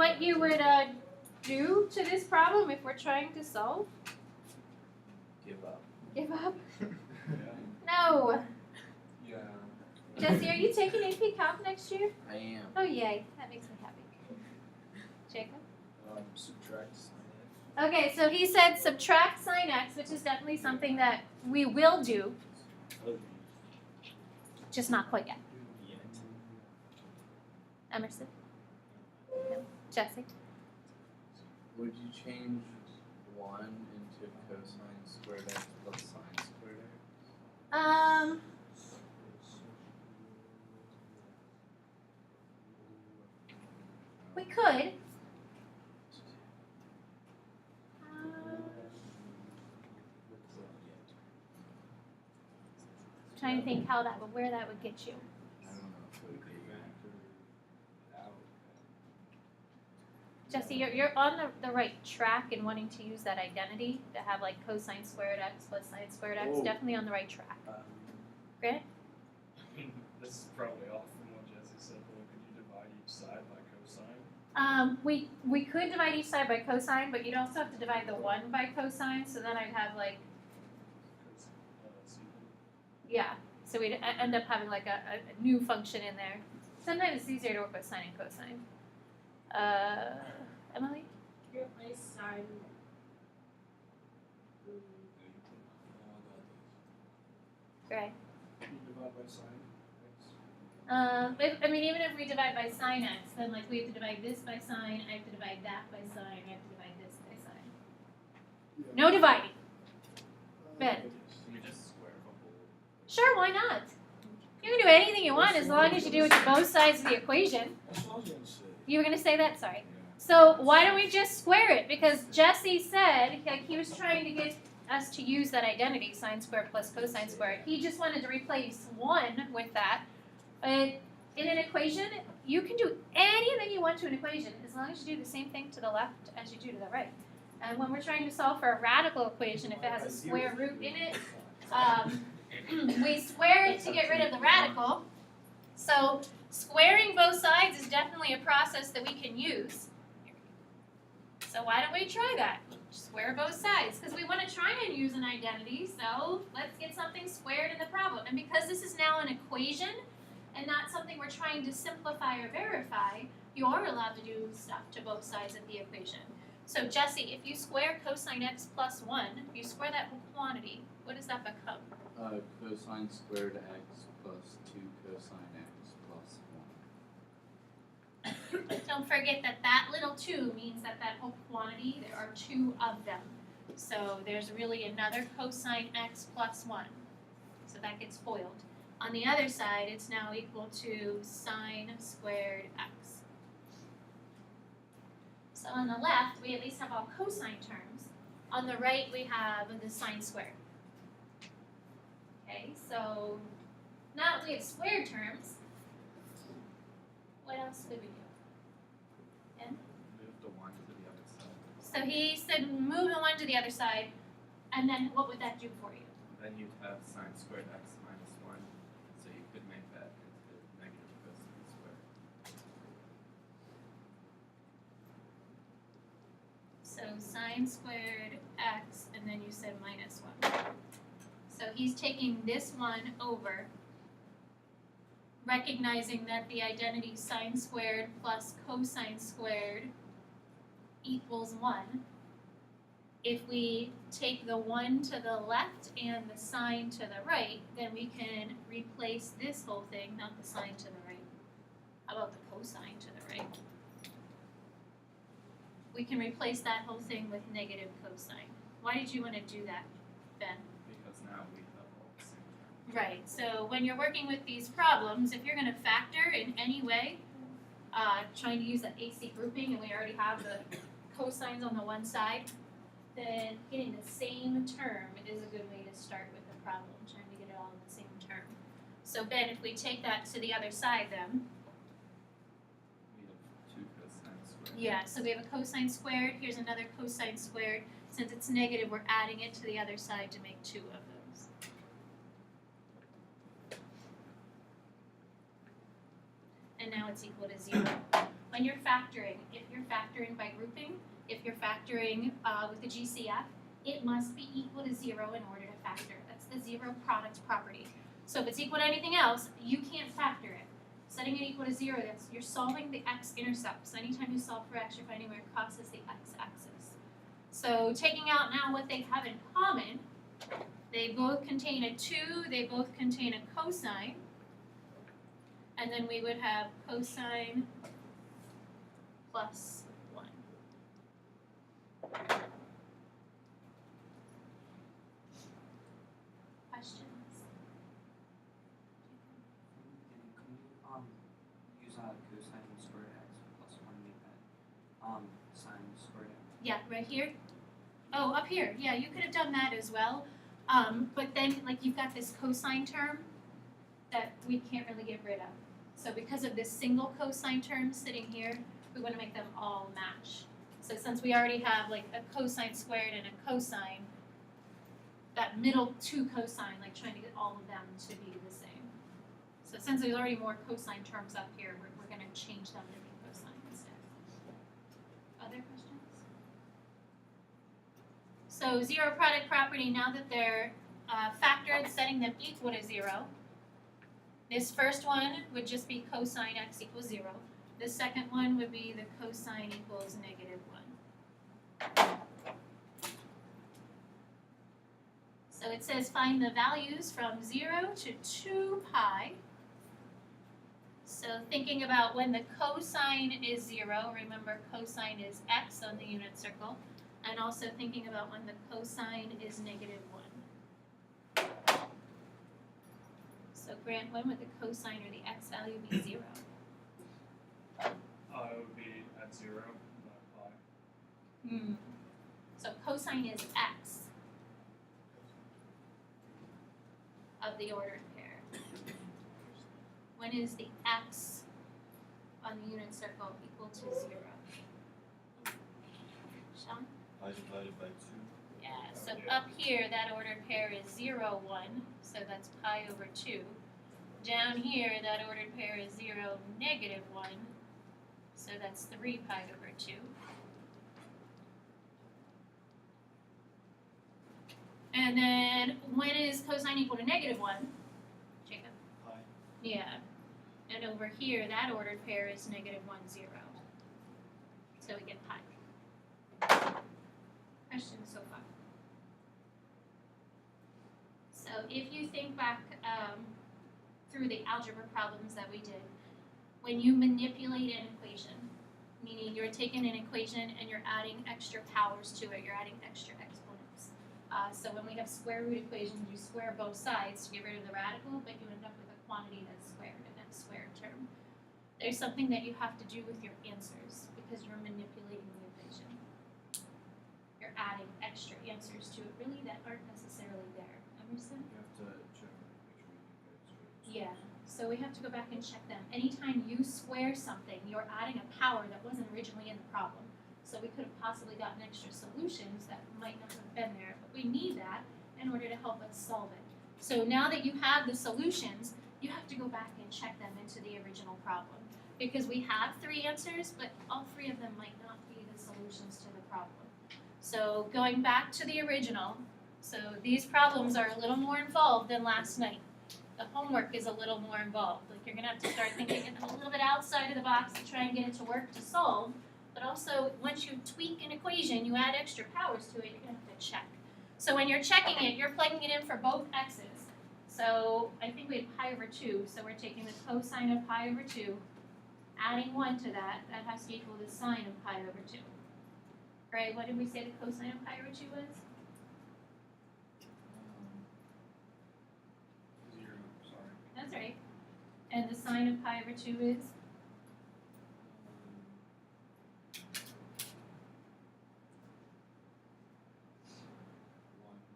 what you would do to this problem if we're trying to solve? Give up. Give up? Yeah. No. Yeah. Jesse, are you taking AP Calc next year? I am. Oh, yay. That makes me happy. Jacob? Subtract sin Okay, so he said subtract sine x, which is definitely something that we will do, just not quite yet. Emerson? No. Jesse? Would you change 1 into cosine squared x plus sine squared x? We could. Trying to think where that would get you. I don't know if it would be. Jesse, you're on the right track in wanting to use that identity to have like cosine squared x plus sine squared x. Oh. Definitely on the right track. Grant? This is probably off from what Jesse said, but could you divide each side by cosine? We could divide each side by cosine, but you'd also have to divide the 1 by cosine, so then I'd have like, yeah. So we'd end up having like a new function in there. Sometimes it's easier to work with sine and cosine. Emily? Replace sine. Great. You divide by sine x. Even if we divide by sine x, then like we have to divide this by sine, I have to divide that by sine, I have to divide this by sine. No dividing. Ben? Can you just square the whole? Sure, why not? You can do anything you want as long as you do it to both sides of the equation. That's what I was gonna say. You were going to say that? Sorry. Yeah. So why don't we just square it? Because Jesse said, like he was trying to get us to use that identity, sine squared plus cosine squared. He just wanted to replace 1 with that. But in an equation, you can do anything you want to an equation as long as you do the same thing to the left as you do to the right. And when we're trying to solve for a radical equation, if it has a square root in it, we square it to get rid of the radical. So squaring both sides is definitely a process that we can use. So why don't we try that? Square both sides, because we want to try and use an identity, so let's get something squared in the problem. And because this is now an equation and not something we're trying to simplify or verify, you are allowed to do stuff to both sides of the equation. So Jesse, if you square cosine x plus 1, if you square that whole quantity, what does that become? Cosine squared x plus 2 cosine x plus 1. Don't forget that that little 2 means that that whole quantity, there are 2 of them. So there's really another cosine x plus 1. So that gets FOILed. On the other side, it's now equal to sine squared x. So on the left, we at least have all cosine terms. On the right, we have the sine squared. Okay, so now that we have squared terms, what else could we do? Move the 1 to the other side. So he said move the 1 to the other side, and then what would that do for you? Then you'd have sine squared x minus 1, so you could make that into negative cosine squared. So sine squared x, and then you said minus 1. So he's taking this 1 over, recognizing that the identity sine squared plus cosine squared equals 1. If we take the 1 to the left and the sine to the right, then we can replace this whole thing, not the sine to the right. How about the cosine to the right? We can replace that whole thing with negative cosine. Why did you want to do that, Ben? Because now we have all the same terms. Right, so when you're working with these problems, if you're going to factor in any way, trying to use that AC grouping, and we already have the cosines on the one side, then getting the same term is a good way to start with the problem, trying to get it all in the same term. So Ben, if we take that to the other side then, We have 2 cosine squared. yeah, so we have a cosine squared, here's another cosine squared. Since it's negative, we're adding it to the other side to make 2 of those. And now it's equal to 0. when you're factoring, if you're factoring by grouping, if you're factoring with the GCF, it must be equal to 0 in order to factor. That's the zero product property. So if it's equal to anything else, you can't factor it. Setting it equal to 0, that's you're solving the x-intercepts. Anytime you solve for x, you're finding where it crosses the x-axis. So taking out now what they have in common, they both contain a 2, they both contain a cosine, and then we would have cosine plus 1. Questions? Can you use cosine squared x plus 1 make that sine squared x? Yeah, right here. Oh, up here. Yeah, you could have done that as well. But then, like, you've got this cosine term that we can't really get rid of. So because of this single cosine term sitting here, we want to make them all match. So since we already have, like, a cosine squared and a cosine, that middle 2 cosine, like, trying to get all of them to be the same. So since there's already more cosine terms up here, we're going to change them to be cosine instead. Other questions? So zero product property, now that they're factored, setting them equal to 0. This first one would just be cosine x equals 0. The second one would be the cosine equals negative 1. So it says find the values from 0 to 2 pi. So thinking about when the cosine is 0, remember cosine is x on the unit circle, and also thinking about when the cosine is negative 1. So Grant, when would the cosine or the x value be 0? It would be at 0, not pi. So cosine is x of the ordered pair. When is the x on the unit circle equal to 0? Sean? I divided by 2. Yeah, so up here, that ordered pair is 0, 1, so that's pi over 2. Down here, that ordered pair is 0, negative 1, so that's 3 pi over 2. And then, when is cosine equal to negative 1? Jacob? Pi. Yeah. And over here, that ordered pair is negative 1, 0. So we get pi. Questions so far? So if you think back through the algebra problems that we did, when you manipulate an equation, meaning you're taking an equation and you're adding extra powers to it, you're adding extra exponents. So when we have square root equations, you square both sides to get rid of the radical, but you end up with a quantity that's squared, and that squared term. There's something that you have to do with your answers because you're manipulating the equation. You're adding extra answers to it, really, that aren't necessarily there. Understand? You have to check, make sure you get it straight. Yeah. So we have to go back and check them. Anytime you square something, you're adding a power that wasn't originally in the problem. So we could have possibly gotten extra solutions that might not have been there, but we need that in order to help us solve it. So now that you have the solutions, you have to go back and check them into the original problem. Because we have 3 answers, but all 3 of them might not be the solutions to the problem. So going back to the original, so these problems are a little more involved than last night. The homework is a little more involved. Like you're gonna have to start thinking a little bit outside of the box to try and get it to work to solve. But also, once you tweak an equation, you add extra powers to it, you're gonna have to check. So when you're checking it, you're plugging it in for both x's. So I think we had pi over 2, so we're taking the cosine of pi over 2, adding 1 to that, that has to equal the sine of pi over 2. Right, what did we say the cosine of pi over 2 was? 0, sorry. That's right. And the sine of pi over 2 is?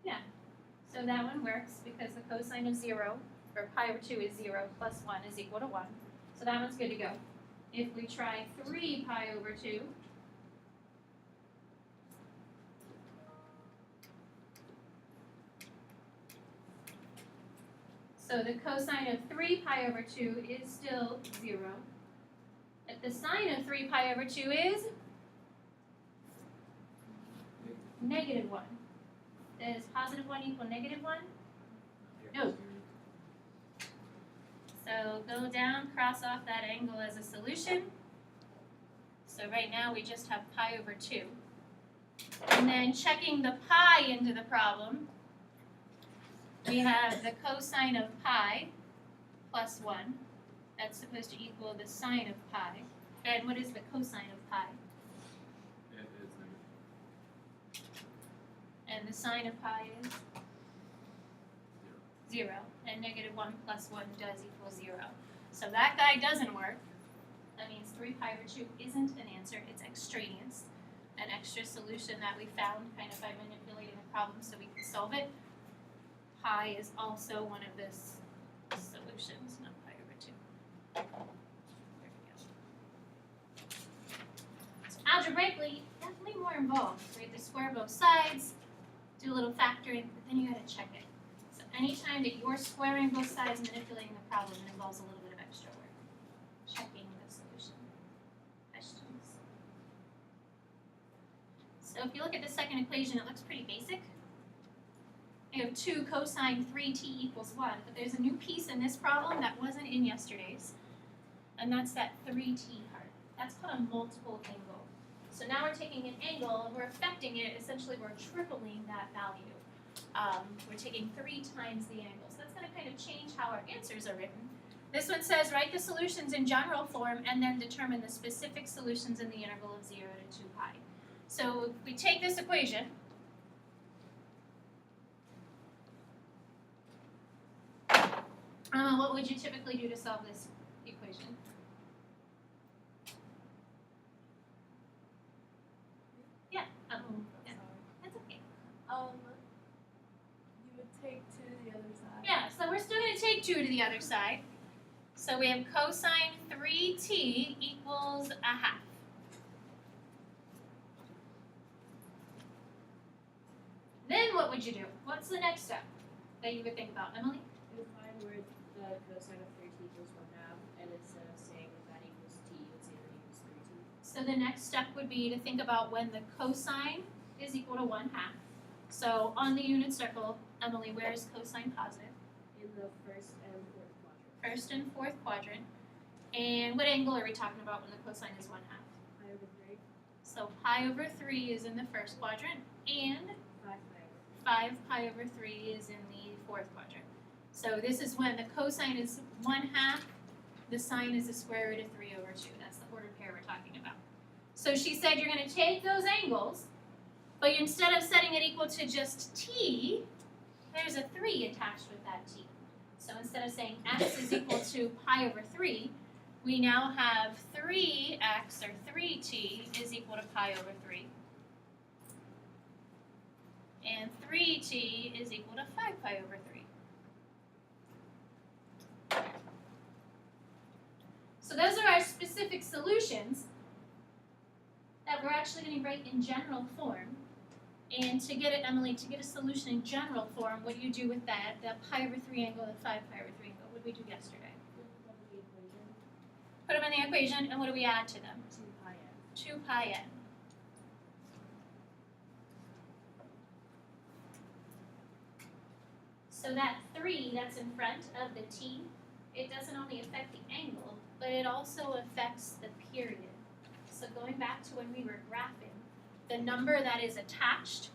Yeah. So that one works because the cosine of 0, or pi over 2 is 0 plus 1 is equal to 1. So that one's good to go. If we try 3 pi over 2, so the cosine of 3 pi over 2 is still 0. The But the sine of 3 pi over 2 is negative 1. Does positive 1 equal negative 1? No. So go down, cross off that angle as a solution. So right now we just have pi over 2. And then checking the pi into the problem, we have the cosine of pi plus 1. That's supposed to equal the sine of pi. And what is the cosine of pi? It is negative. And the sine of pi is 0. And negative 1 plus 1 does equal 0. So that guy doesn't work. That means 3 pi over 2 isn't an answer, it's extraneous. An extra solution that we found kind of by manipulating the problem so we can solve it. Pi is also one of the solutions, not pi over 2. There we go. So algebraically, definitely more involved. We have to square both sides, do a little factoring, but then you gotta check it. So anytime that you're squaring both sides and manipulating the problem, it involves a little bit of extra work. Checking the solution. Questions? So if you look at the second equation, it looks pretty basic. You have 2 cosine 3t equals 1, but there's a new piece in this problem that wasn't in yesterday's, and that's that 3t part. That's called a multiple angle. So now we're taking an angle and we're affecting it, essentially we're tripling that value. We're taking 3 times the angle. So that's going to kind of change how our answers are written. This one says write the solutions in general form and then determine the specific solutions in the interval of 0 to 2 pi. So if we take this equation, what would you typically do to solve this equation? Yeah, yeah, that's okay. You would take 2 to the other side. Yeah, so we're still going to take 2 to the other side. So we have cosine 3t equals a half. Then what would you do? What's the next step that you would think about, Emily? You would find where the cosine of 3t equals 1/2, and instead of saying that equals t, you would say that equals 3t. So the next step would be to think about when the cosine is equal to 1/2. So on the unit circle, Emily, where is cosine positive? In the first and fourth quadrant. First and fourth quadrant. And what angle are we talking about when the cosine is 1/2? Pi over 3. So pi over 3 is in the first quadrant, and 5 pi over 3. 5 pi over 3 is in the fourth quadrant. So this is when the cosine is 1/2, the sine is the square root of 3 over 2. That's the ordered pair we're talking about. So she said you're going to take those angles, but instead of setting it equal to just t, there's a 3 attached with that t. So instead of saying x is equal to pi over 3, we now have 3x, or 3t, is equal to pi over 3. And 3t is equal to 5 pi over 3. So those are our specific solutions that we're actually going to write in general form. And to get it, Emily, to get a solution in general form, what do you do with that? The pi over 3 angle, the 5 pi over 3 angle. What did we do yesterday? Put them in the equation, and what do we add to them? 2 pi n. 2 pi n. So that 3 that's in front of the t, it doesn't only affect the angle, but it also affects the period. So going back to when we were graphing, the number that is attached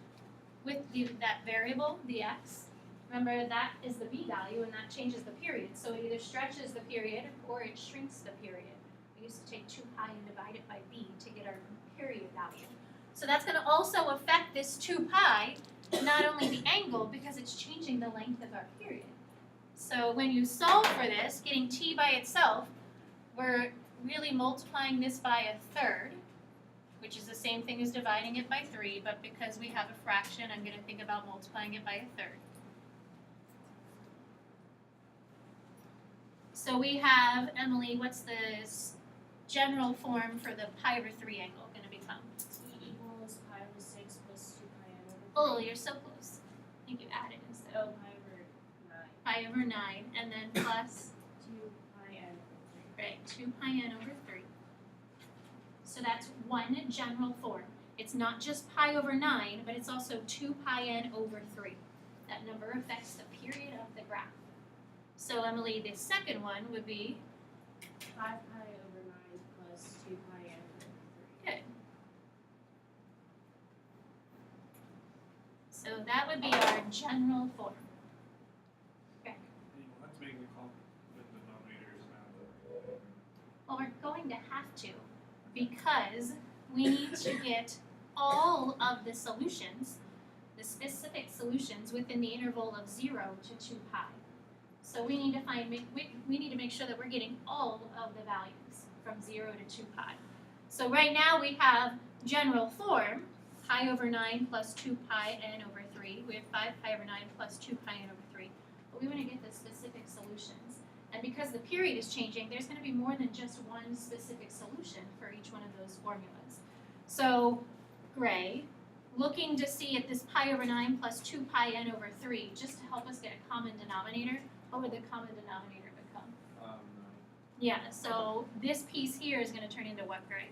with that variable, the x, remember that is the b value and that changes the period. So it either stretches the period or it shrinks the period. We used to take 2 pi and divide it by b to get our period value. So that's going to also affect this 2 pi, not only the angle, because it's changing the length of our period. So when you solve for this, getting t by itself, we're really multiplying this by a third, which is the same thing as dividing it by 3, but because we have a fraction, I'm going to think about multiplying it by a third. So we have, Emily, what's the general form for the pi over 3 angle going to become? T equals pi over 6 plus 2 pi n over 3. Oh, you're so close. I think you added instead. Oh, pi over 9. Pi over 9, and then plus, 2 pi n over 3. right, 2 pi n over 3. So that's one general form. It's not just pi over 9, but it's also 2 pi n over 3. That number affects the period of the graph. So Emily, the second one would be 5 pi over 9 plus 2 pi n over 3. good. So that would be our general form. You will have to make the common denominators now. Well, we're going to have to because we need to get all of the solutions, the specific solutions within the interval of 0 to 2 pi. So we need to we need to make sure that we're getting all of the values from 0 to 2 pi. So right now we have general form, pi over 9 plus 2 pi n over 3. We have 5 pi over 9 plus 2 pi n over 3. But we want to get the specific solutions. And because the period is changing, there's going to be more than just one specific solution for each one of those formulas. So Gray, looking to see if this pi over 9 plus 2 pi n over 3, just to help us get a common denominator, what would the common denominator become? 9. Yeah, so this piece here is going to turn into what, Gray?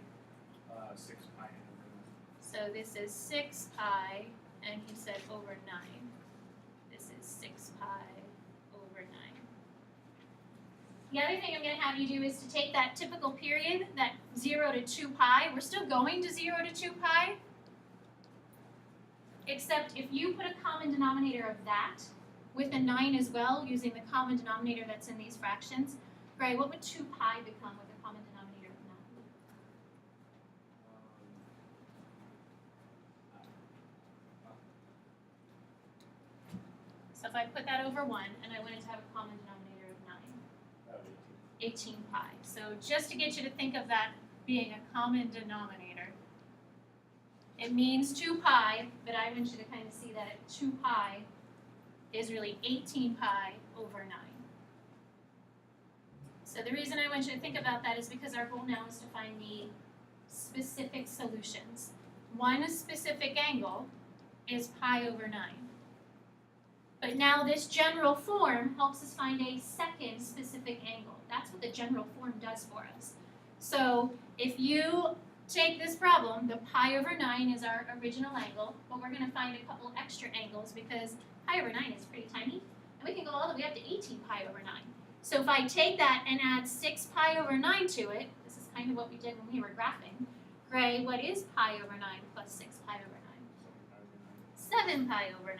6 pi n over 9. So this is 6 pi, and he said over 9. This is 6 pi over 9. The other thing I'm going to have you do is to take that typical period, that 0 to 2 pi. We're still going to 0 to 2 pi, except if you put a common denominator of that with a 9 as well, using the common denominator that's in these fractions, Gray, what would 2 pi become with a common denominator of 9? So if I put that over 1 and I wanted to have a common denominator of 9, 18 pi. So just to get you to think of that being a common denominator, it means 2 pi, but I want you to kind of see that 2 pi is really 18 pi over 9. So the reason I want you to think about that is because our goal now is to find the specific solutions. One specific angle is pi over 9. But now this general form helps us find a second specific angle. That's what the general form does for us. So if you take this problem, the pi over 9 is our original angle, but we're going to find a couple extra angles because pi over 9 is pretty tiny, and we can go all the way up to 18 pi over 9. So if I take that and add 6 pi over 9 to it, this is kind of what we did when we were graphing. Gray, what is pi over 9 plus 6 pi over 9? 7 pi over 9.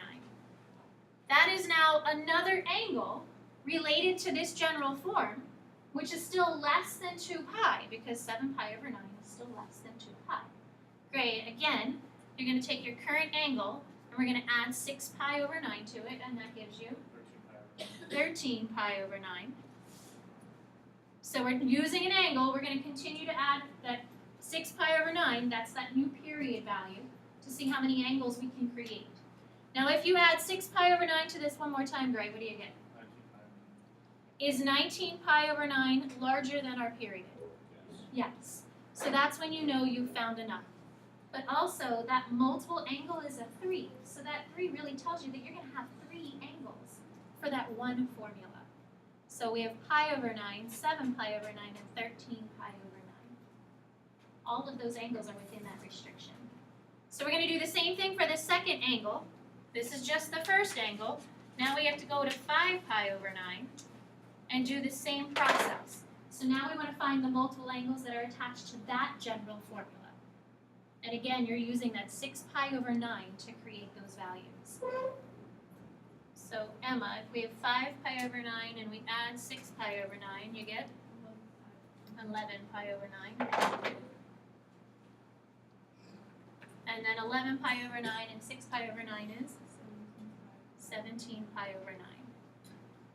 That is now another angle related to this general form, which is still less than 2 pi, because 7 pi over 9 is still less than 2 pi. Great, again, you're going to take your current angle, and we're going to add 6 pi over 9 to it, and that gives you 13 pi over 9. So we're using an angle, we're going to continue to add that 6 pi over 9, that's that new period value, to see how many angles we can create. Now if you add 6 pi over 9 to this one more time, Gray, what do you get? 19 pi over 9. Is 19 pi over 9 larger than our period? Yes. So that's when you know you've found enough. But also, that multiple angle is a 3. So that 3 really tells you that you're going to have 3 angles for that one formula. So we have pi over 9, 7 pi over 9, and 13 pi over 9. All of those angles are within that restriction. So we're going to do the same thing for the second angle. This is just the first angle. Now we have to go to 5 pi over 9 and do the same process. So now we want to find the multiple angles that are attached to that general formula. And again, you're using that 6 pi over 9 to create those values. So Emma, if we have 5 pi over 9 and we add 6 pi over 9, you get 11 pi over 9. And then 11 pi over 9 and 6 pi over 9 is 17 pi over 9.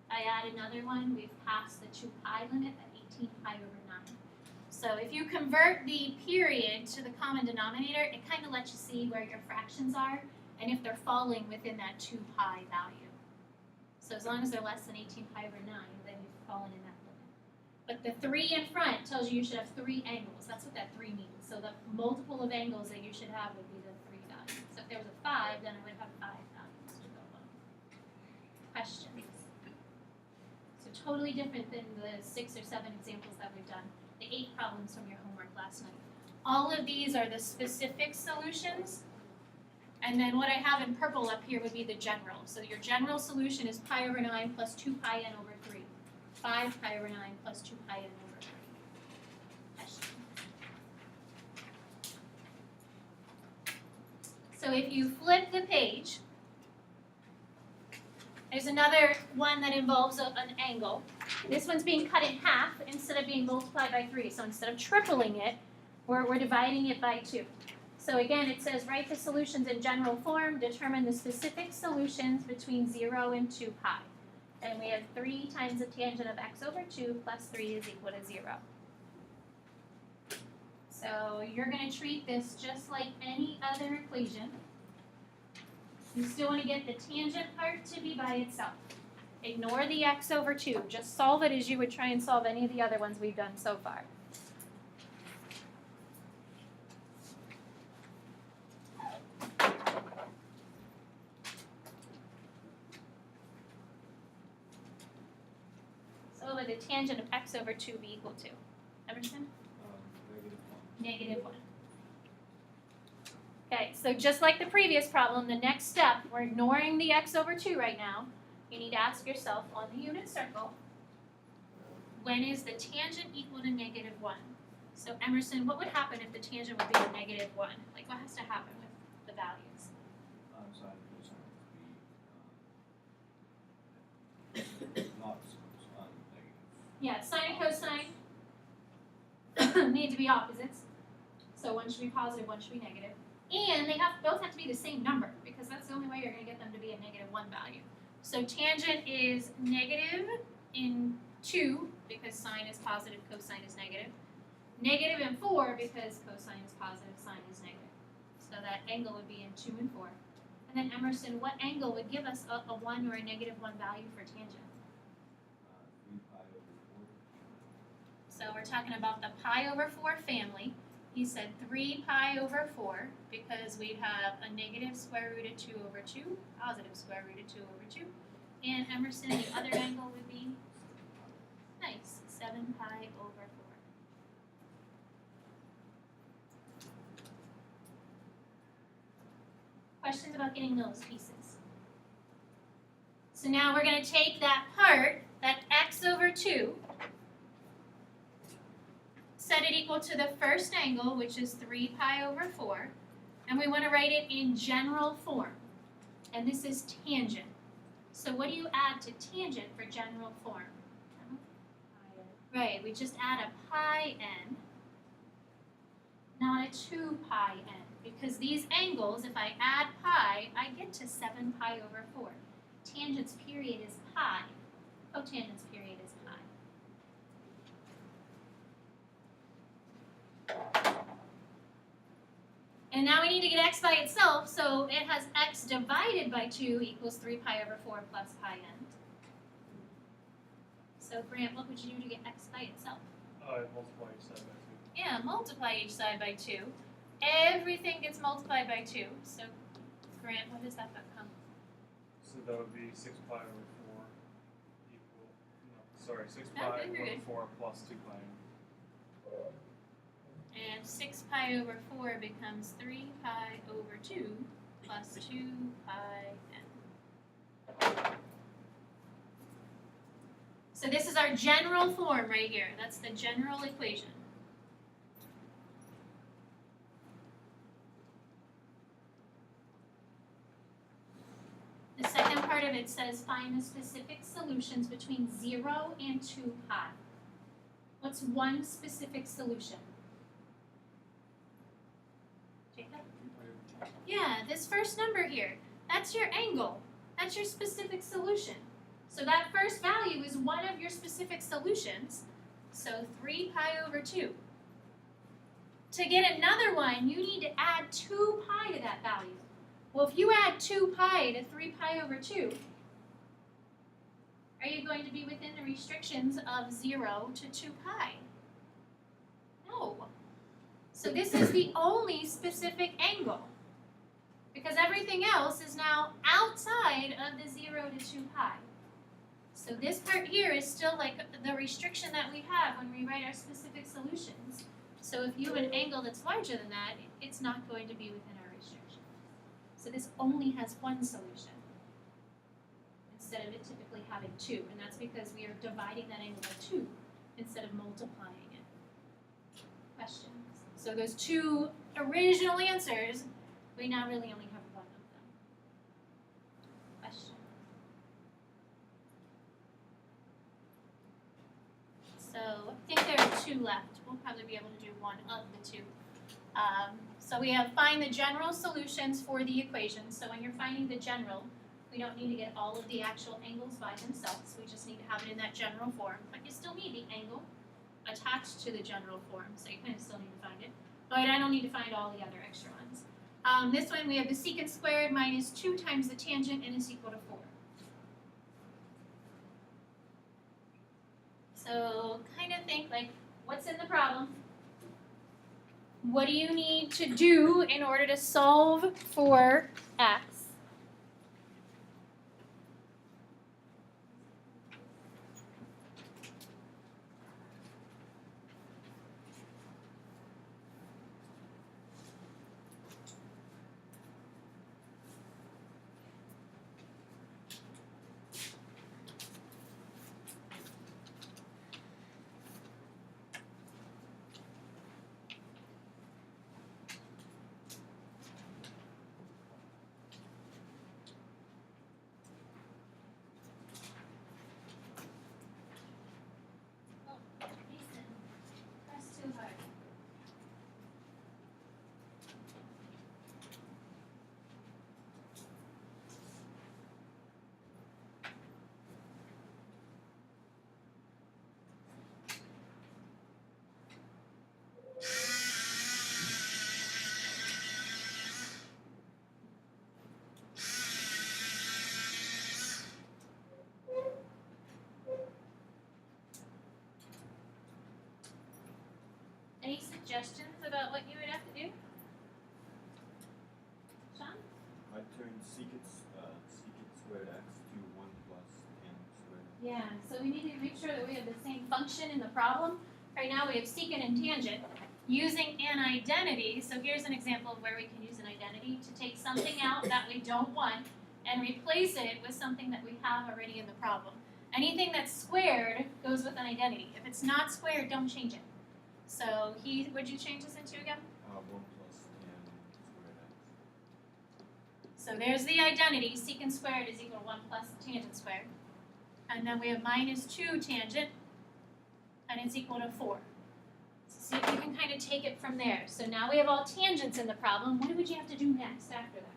I add another one, we've passed the 2 pi limit at 18 pi over 9. So if you convert the period to the common denominator, it kind of lets you see where your fractions are and if they're falling within that 2 pi value. So as long as they're less than 18 pi over 9, then you've fallen in that limit. But the 3 in front tells you should have 3 angles. That's what that 3 means. So the multiple of angles that you should have would be the 3 values. So if there was a 5, then it would have 5 values to go on. Questions? So totally different than the 6 or 7 examples that we've done. The 8 problems from your homework last night. All of these are the specific solutions. And then what I have in purple up here would be the general. So your general solution is pi over 9 plus 2 pi n over 3. 5 pi over 9 plus 2 pi n over 3. Question. So if you flip the page, there's another one that involves an angle. This one's being cut in half instead of being multiplied by 3. So instead of tripling it, we're dividing it by 2. So again, it says write the solutions in general form, determine the specific solutions between 0 and 2 pi. And we have 3 times the tangent of x over 2 plus 3 is equal to 0. So you're going to treat this just like any other equation. You still want to get the tangent part to be by itself. Ignore the x over 2. Just solve it as you would try and solve any of the other ones we've done so far. So what would the tangent of x over 2 be equal to? Emerson? -1. -1. Okay, so just like the previous problem, the next step, we're ignoring the x over 2 right now. You need to ask yourself on the unit circle, when is the tangent equal to -1? So Emerson, what would happen if the tangent would be a -1? Like what has to happen with the values? Sine and cosine would be not negative. Yeah, sine and cosine need to be opposites. So one should be positive, one should be negative. And they both have to be the same number because that's the only way you're going to get them to be a -1 value. So tangent is negative in 2 because sine is positive, cosine is negative. Negative in 4 because cosine is positive, sine is negative. So that angle would be in 2 and 4. And then Emerson, what angle would give us a 1 or a -1 value for tangent? 3 pi over 4. So we're talking about the pi over 4 family. He said 3 pi over 4 because we'd have a negative square root of 2 over 2, positive square root of 2 over 2. And Emerson, the other angle would be, nice, 7 pi over 4. Questions about getting those pieces? So now we're going to take that part, that x over 2, set it equal to the first angle, which is 3 pi over 4, and we want to write it in general form. And this is tangent. So what do you add to tangent for general form? Right, we just add a pi n, not a 2 pi n, because these angles, if I add pi, I get to 7 pi over 4. Tangent's period is pi. Cotangent's period is pi. And now we need to get x by itself, so it has x divided by 2 equals 3 pi over 4 plus pi n. So Grant, what would you do to get x by itself? Multiply each side by 2. Yeah, multiply each side by 2. Everything gets multiplied by 2. So Grant, what does that become? So that would be 6 pi over 4 equal, no, sorry, 6 No, pi you're over good. 4 plus 2 pi. And 6 pi over 4 becomes 3 pi over 2 plus 2 pi n. So this is our general form right here. That's the general equation. The second part of it says find the specific solutions between 0 and 2 pi. What's one specific solution? Jacob? Yeah, this first number here. That's your angle. That's your specific solution. So that first value is one of your specific solutions. So 3 pi over 2. To get another one, you need to add 2 pi to that value. Well, if you add 2 pi to 3 pi over 2, are you going to be within the restrictions of 0 to 2 pi? No. So this is the only specific angle, because everything else is now outside of the 0 to 2 pi. So this part here is still like the restriction that we have when we write our specific solutions. So if you have an angle that's larger than that, it's not going to be within our restriction. So this only has one solution instead of it typically having two, and that's because we are dividing that angle by 2 instead of multiplying it. Questions? So those two original answers, we now really only have one of them. Question? So I think there are 2 left. We'll probably be able to do one of the 2. So we have find the general solutions for the equation. So when you're finding the general, we don't need to get all of the actual angles by themselves. We just need to have it in that general form. But you still need the angle attached to the general form, so you kind of still need to find it. But I don't need to find all the other extra ones. This one, we have the secant squared minus 2 times the tangent, and is equal to 4. So kind of think like, what's in the problem? What do you need to do in order to solve for x? That's too hard. Any suggestions about what you would have to do? Sean? I turned secant squared x to 1 plus tangent squared. Yeah, so we need to make sure that we have the same function in the problem. Right now we have secant and tangent using an identity. So here's an example of where we can use an identity to take something out that we don't want and replace it with something that we have already in the problem. Anything that's squared goes with an identity. If it's not squared, don't change it. So what'd you change this into again? 1 plus tangent squared x. So there's the identity, secant squared is equal to 1 plus tangent squared. And then we have minus 2 tangent, and it's equal to 4. So see if you can kind of take it from there. So now we have all tangents in the problem. What would you have to do next after that?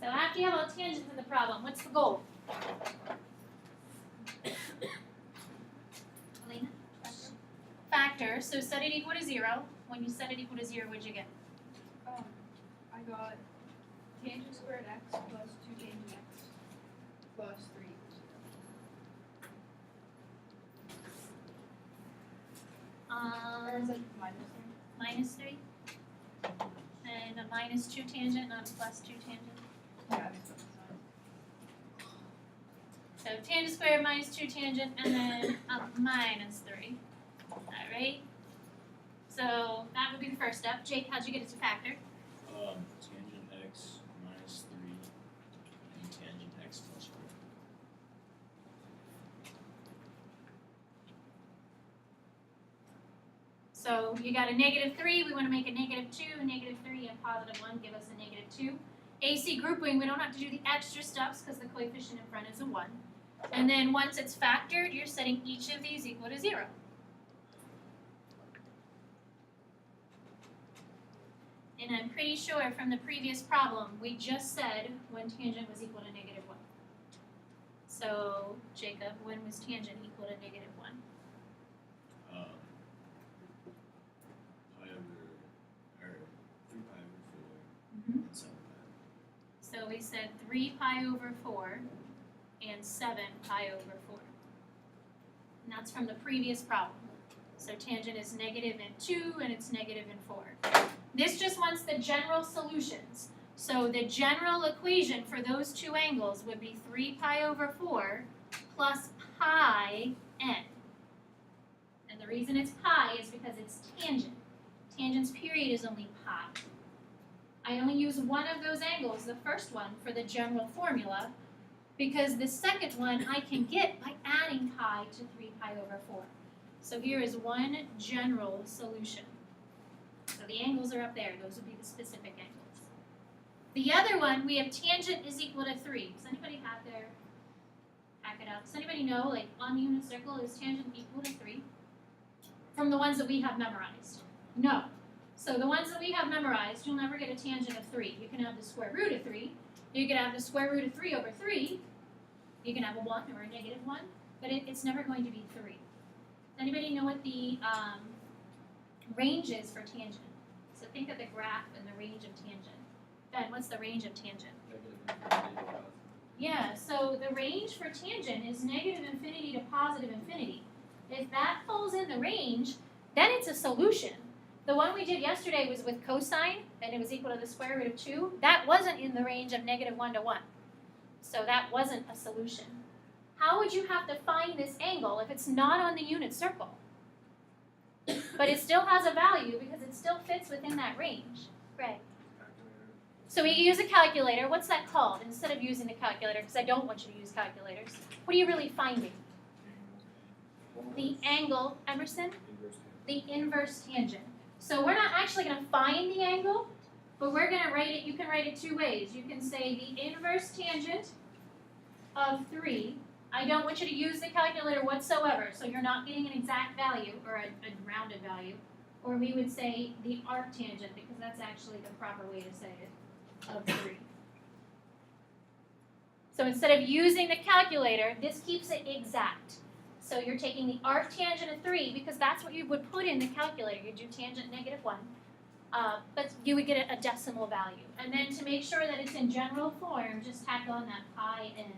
So after you have all tangents in the problem, what's the goal? Elena? Factor. So set it equal to 0. When you set it equal to 0, what'd you get? I got tangent squared x plus 2 tangent x plus 3 equals 0. Or is it minus 3? Minus 3. And a minus 2 tangent, not a plus 2 tangent. Yeah, I think that's fine. So tangent squared minus 2 tangent, and then a minus 3. Alright? So that would be the first step. Jake, how'd you get it to factor? Tangent x minus 3 and tangent x plus 4. So you got a negative 3, we want to make a negative 2, negative 3 and positive 1 give us a negative 2. AC grouping, we don't have to do the extra steps because the coefficient in front is a 1. And then once it's factored, you're setting each of these equal to 0. And I'm pretty sure from the previous problem, we just said when tangent was equal to negative 1. So, Jacob, when was tangent equal to negative 1? Pi over, or 3 pi over 4 Mhm. and 7 pi. So we said 3 pi over 4 and 7 pi over 4. And that's from the previous problem. So tangent is negative in 2 and it's negative in 4. This just wants the general solutions. So the general equation for those two angles would be 3 pi over 4 plus pi n. And the reason it's pi is because it's tangent. Tangent's period is only pi. I only use one of those angles, the first one, for the general formula, because the second one I can get by adding pi to 3 pi over 4. So here is one general solution. So the angles are up there. Those would be the specific angles. The other one, we have tangent is equal to 3. Does anybody have their pack it up? Does anybody know, like, on the unit circle, is tangent equal to 3? From the ones that we have memorized? No. So the ones that we have memorized, you'll never get a tangent of 3. You can have the square root of 3. You can have the square root of 3 over 3. You can have a 1 or a negative 1. But it's never going to be 3. Does anybody know what the range is for tangent? So think of the graph and the range of tangent. Ben, what's the range of tangent? Negative infinity to positive. Yeah, so the range for tangent is negative infinity to positive infinity. If that falls in the range, then it's a solution. The one we did yesterday was with cosine, and it was equal to the square root of 2. That wasn't in the range of negative 1 to 1. So that wasn't a solution. How would you have to find this angle if it's not on the unit circle? But it still has a value because it still fits within that range. Greg? Calculator. So we use a calculator. What's that called? Instead of using the calculator, because I don't want you to use calculators. What are you really finding? The angle, Emerson? Inverse The inverse tangent. So we're not actually going to find the angle, but we're going to write it, you can write it two ways. You can say the inverse tangent of 3. I don't want you to use the calculator whatsoever, so you're not getting an exact value or a rounded value. Or we would say the arc tangent, because that's actually the proper way to say it, of 3. So instead of using the calculator, this keeps it exact. So you're taking the arc tangent of 3, because that's what you would put in the calculator. You do tangent negative 1, but you would get a decimal value. And then to make sure that it's in general form, just tack on that pi n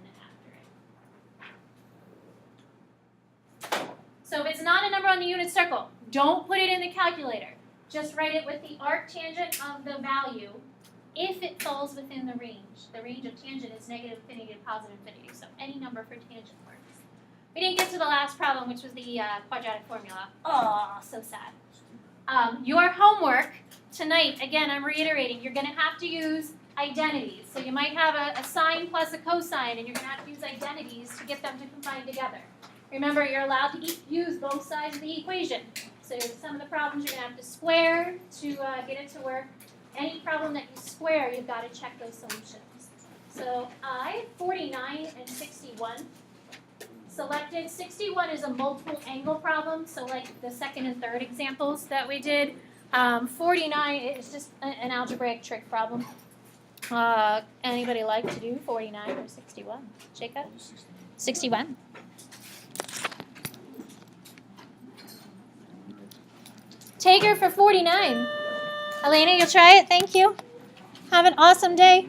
after it. So if it's not a number on the unit circle, don't put it in the calculator. Just write it with the arc tangent of the value if it falls within the range. The range of tangent is negative infinity to positive infinity, so any number for tangent works. We didn't get to the last problem, which was the quadratic formula. Oh, so sad. Your homework tonight, again, I'm reiterating, you're going to have to use identities. So you might have a sine plus a cosine, and you're going to have to use identities to get them to combine together. Remember, you're allowed to use both sides of the equation. So some of the problems you're going to have to square to get it to work. Any problem that you square, you've got to check those solutions. So I have 49 and 61 selected. 61 is a multiple angle problem, so like the second and third examples that we did. 49 is just an algebraic trig problem. Anybody like to do 49 or 61? Jacob? 61. Take her for 49. Elena, you'll try it? Thank you. Have an awesome day.